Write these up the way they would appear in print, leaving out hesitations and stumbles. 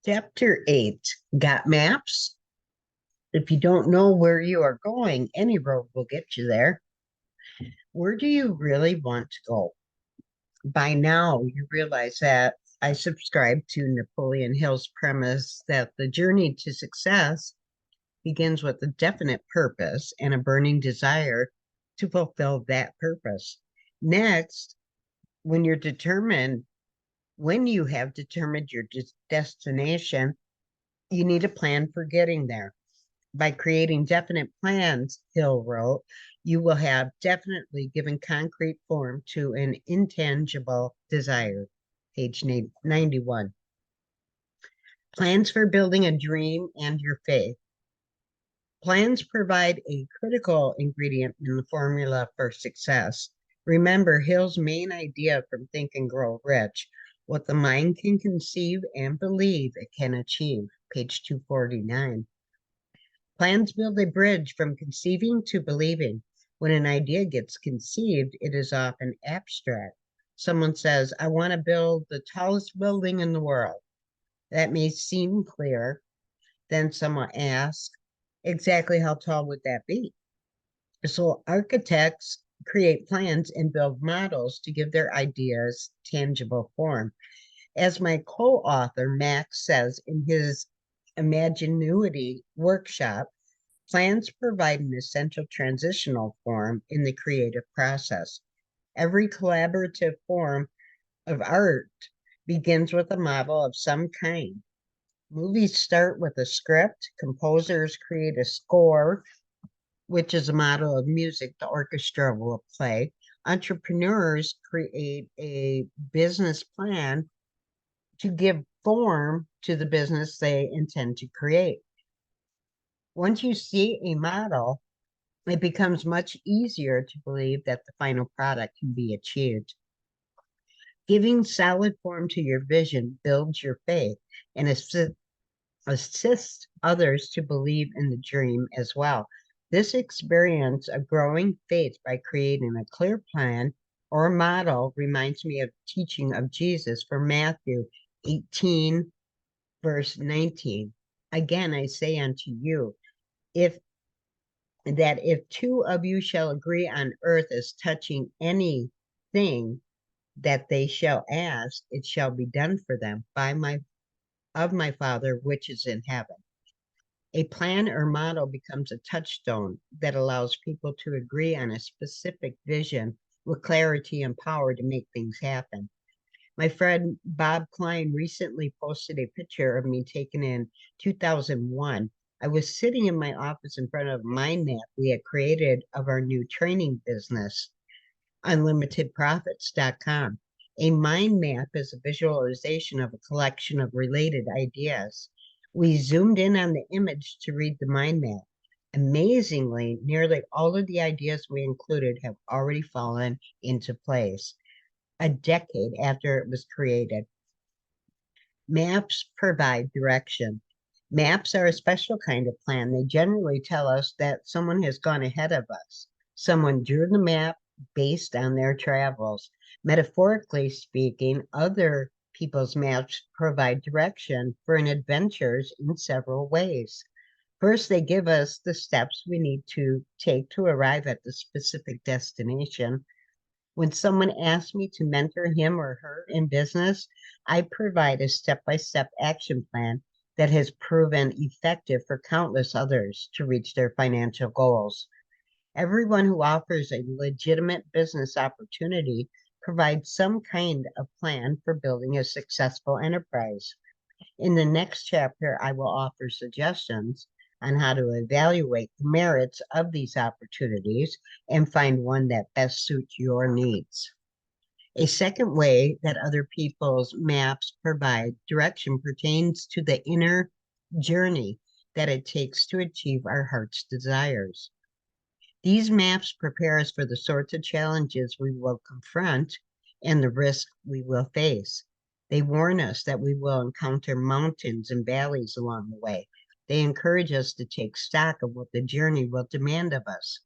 Chapter 8. Got maps? If you don't know where you are going, any road will get you there. Where do you really want to go? By now, you realize that I subscribe to Napoleon Hill's premise that the journey to success begins with a definite purpose and a burning desire to fulfill that purpose. Next, when you're determined, when you have determined your destination, you need a plan for getting there. By creating definite plans, Hill wrote, you will have definitely given concrete form to an intangible desire. Page 91. Plans for building a dream and your faith. Plans provide a critical ingredient in the formula for success. Remember Hill's main idea from Think and Grow Rich: what the mind can conceive and believe it can achieve. Page 249. Plans build a bridge from conceiving to believing. When an idea gets conceived, it is often abstract. Someone says, I want to build the tallest building in the world. That may seem clear. Then someone asks, exactly how tall would that be? So architects create plans and build models to give their ideas tangible form. As my co-author Max says in his Imaginuity workshop, plans provide an essential transitional form in the creative process. Every collaborative form of art begins with a model of some kind. Movies start with a script, composers create a score, which is a model of music the orchestra will play. Entrepreneurs create a business plan to give form to the business they intend to create. Once you see a model, it becomes much easier to believe that the final product can be achieved. Giving solid form to your vision builds your faith and assists others to believe in the dream as well. This experience of growing faith by creating a clear plan or model reminds me of the teaching of Jesus from Matthew 18, verse 19. Again, I say unto you, if two of you shall agree on earth as touching anything that they shall ask, it shall be done for them by my Father which is in heaven. A plan or model becomes a touchstone that allows people to agree on a specific vision with clarity and power to make things happen. My friend Bob Klein recently posted a picture of me taken in 2001. I was sitting in my office in front of a mind map we had created of our new training business, unlimitedprofits.com. A mind map is a visualization of a collection of related ideas. We zoomed in on the image to read the mind map. Amazingly, nearly all of the ideas we included have already fallen into place a decade after it was created. Maps provide direction. Maps are a special kind of plan. They generally tell us that someone has gone ahead of us. Someone drew the map based on their travels. Metaphorically speaking, other people's maps provide direction for an adventures in several ways. First, they give us the steps we need to take to arrive at the specific destination. When someone asks me to mentor him or her in business, I provide a step-by-step action plan that has proven effective for countless others to reach their financial goals. Everyone who offers a legitimate business opportunity provides some kind of plan for building a successful enterprise. In the next chapter, I will offer suggestions on how to evaluate the merits of these opportunities and find one that best suits your needs. A second way that other people's maps provide direction pertains to the inner journey that it takes to achieve our heart's desires. These maps prepare us for the sorts of challenges we will confront and the risk we will face. They warn us that we will encounter mountains and valleys along the way. They encourage us to take stock of what the journey will demand of us.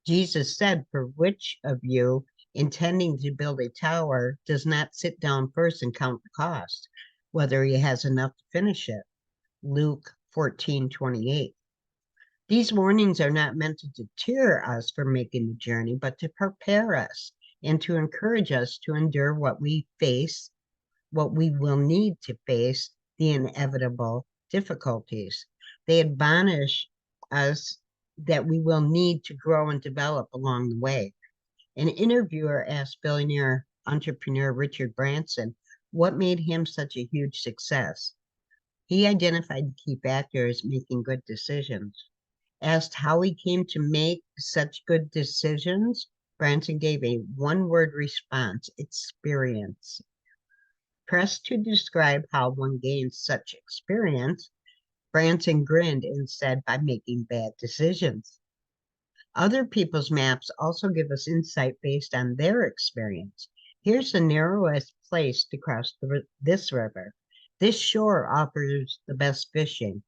Jesus said, for which of you intending to build a tower does not sit down first and count the cost, whether he has enough to finish it. Luke 14:28. These warnings are not meant to deter us from making the journey, but to prepare us and to encourage us to endure what we face, what we will need to face, the inevitable difficulties. They admonish us that we will need to grow and develop along the way. An interviewer asked billionaire entrepreneur Richard Branson what made him such a huge success. He identified the key factor as making good decisions. Asked how he came to make such good decisions, Branson gave a one-word response: experience. Pressed to describe how one gains such experience, Branson grinned and said, by making bad decisions. Other people's maps also give us insight based on their experience. Here's the narrowest place to cross this river. This shore offers the best fishing.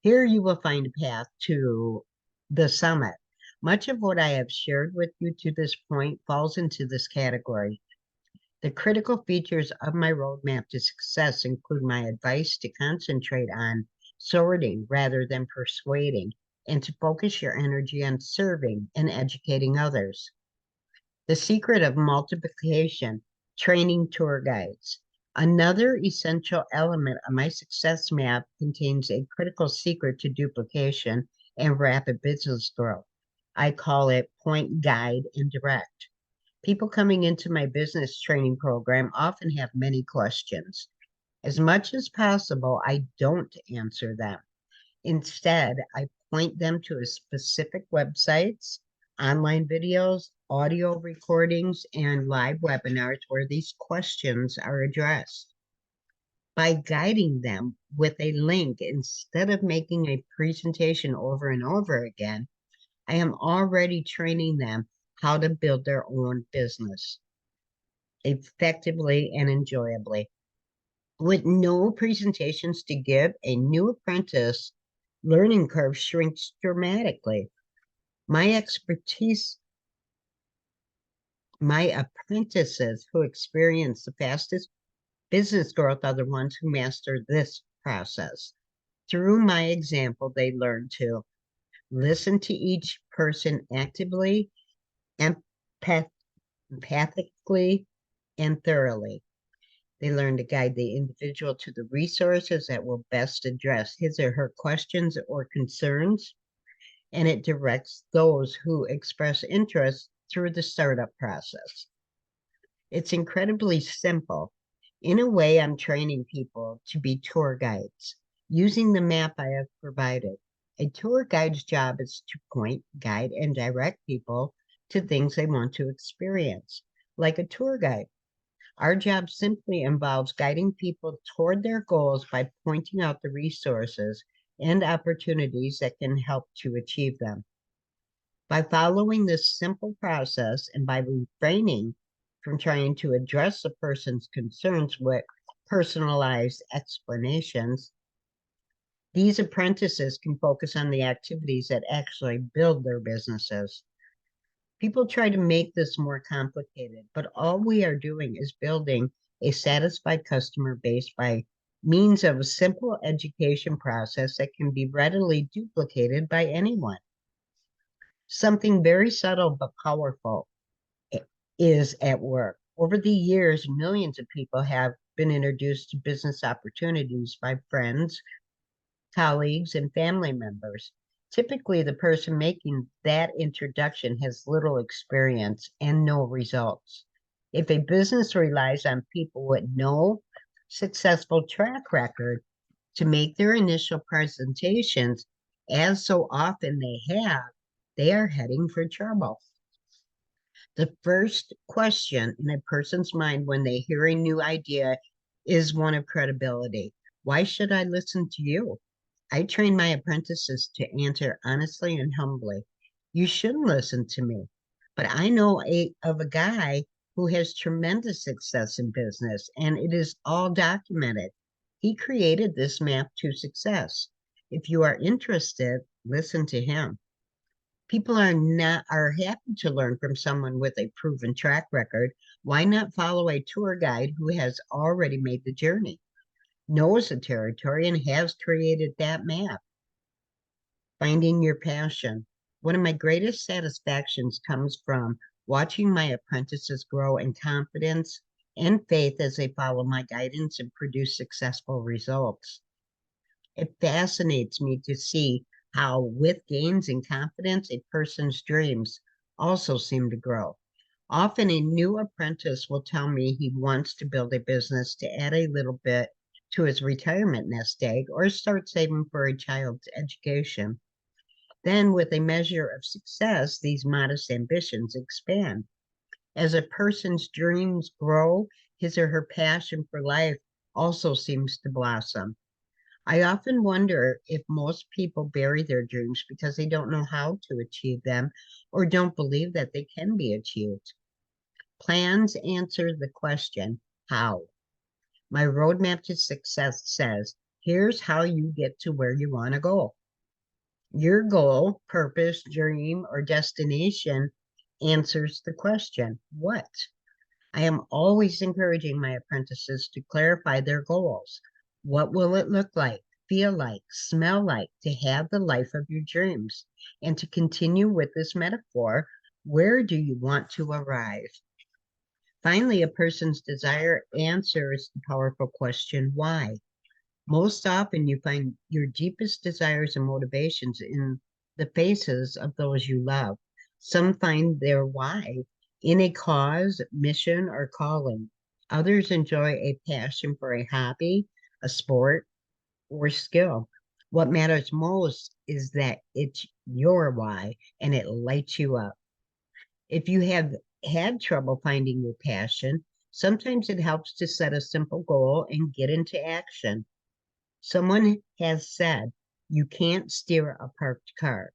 Here you will find a path to the summit. Much of what I have shared with you to this point falls into this category. The critical features of my roadmap to success include my advice to concentrate on sorting rather than persuading, and to focus your energy on serving and educating others. The secret of multiplication, training tour guides. Another essential element of my success map contains a critical secret to duplication and rapid business growth. I call it point, guide, and direct. People coming into my business training program often have many questions. As much as possible, I don't answer them. Instead, I point them to a specific websites, online videos, audio recordings, and live webinars where these questions are addressed. By guiding them with a link instead of making a presentation over and over again, I am already training them how to build their own business effectively and enjoyably. With no presentations to give, a new apprentice learning curve shrinks dramatically. My expertise, my apprentices who experience the fastest business growth are the ones who master this process. Through my example, they learn to listen to each person actively, empath- empathically, and thoroughly. They learn to guide the individual to the resources that will best address his or her questions or concerns, and it directs those who express interest through the startup process. It's incredibly simple. In a way, I'm training people to be tour guides using the map I have provided. A tour guide's job is to point, guide, and direct people to things they want to experience, like a tour guide. Our job simply involves guiding people toward their goals by pointing out the resources and opportunities that can help to achieve them. By following this simple process and by refraining from trying to address a person's concerns with personalized explanations, these apprentices can focus on the activities that actually build their businesses. People try to make this more complicated, but all we are doing is building a satisfied customer base by means of a simple education process that can be readily duplicated by anyone. Something very subtle but powerful is at work. Over the years, millions of people have been introduced to business opportunities by friends, colleagues, and family members. Typically, the person making that introduction has little experience and no results. If a business relies on people with no successful track record to make their initial presentations, as so often they have, they are heading for trouble. The first question in a person's mind when they hear a new idea is one of credibility. Why should I listen to you? I train my apprentices to answer honestly and humbly. You shouldn't listen to me, but I know of a guy who has tremendous success in business, and it is all documented. He created this map to success. If you are interested, listen to him. People are happy to learn from someone with a proven track record. Why not follow a tour guide who has already made the journey? knows the territory and has created that map. Finding your passion. One of my greatest satisfactions comes from watching my apprentices grow in confidence and faith as they follow my guidance and produce successful results. It fascinates me to see how, with gains in confidence, a person's dreams also seem to grow. Often, a new apprentice will tell me he wants to build a business to add a little bit to his retirement nest egg or start saving for a child's education. Then, with a measure of success, these modest ambitions expand. As a person's dreams grow, his or her passion for life also seems to blossom. I often wonder if most people bury their dreams because they don't know how to achieve them or don't believe that they can be achieved. Plans answer the question, how? My roadmap to success says, here's how you get to where you want to go. Your goal, purpose, dream, or destination answers the question, what? I am always encouraging my apprentices to clarify their goals. What will it look like, feel like, smell like to have the life of your dreams? And to continue with this metaphor, where do you want to arrive? Finally, a person's desire answers the powerful question, why? Most often, you find your deepest desires and motivations in the faces of those you love. Some find their why in a cause, mission, or calling. Others enjoy a passion for a hobby, a sport, or skill. What matters most is that it's your why and it lights you up. If you have had trouble finding your passion, sometimes it helps to set a simple goal and get into action. Someone has said, you can't steer a parked car.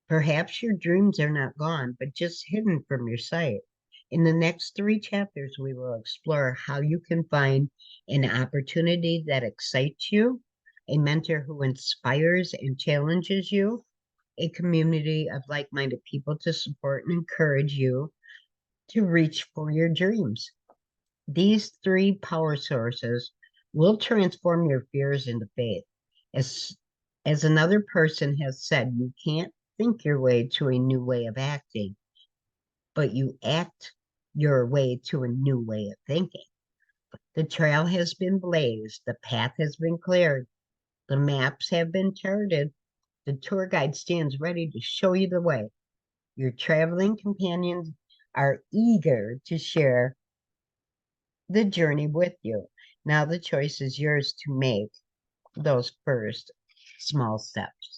Perhaps your dreams are not gone, but just hidden from your sight. In the next 3 chapters, we will explore how you can find an opportunity that excites you, a mentor who inspires and challenges you, a community of like minded people to support and encourage you to reach for your dreams. These three power sources will transform your fears into faith. As, as another person has said, you can't think your way to a new way of acting, but you act your way to a new way of thinking. The trail has been blazed, the path has been cleared, the maps have been charted, the tour guide stands ready to show you the way. Your traveling companions are eager to share the journey with you. Now the choice is yours to make those first small steps.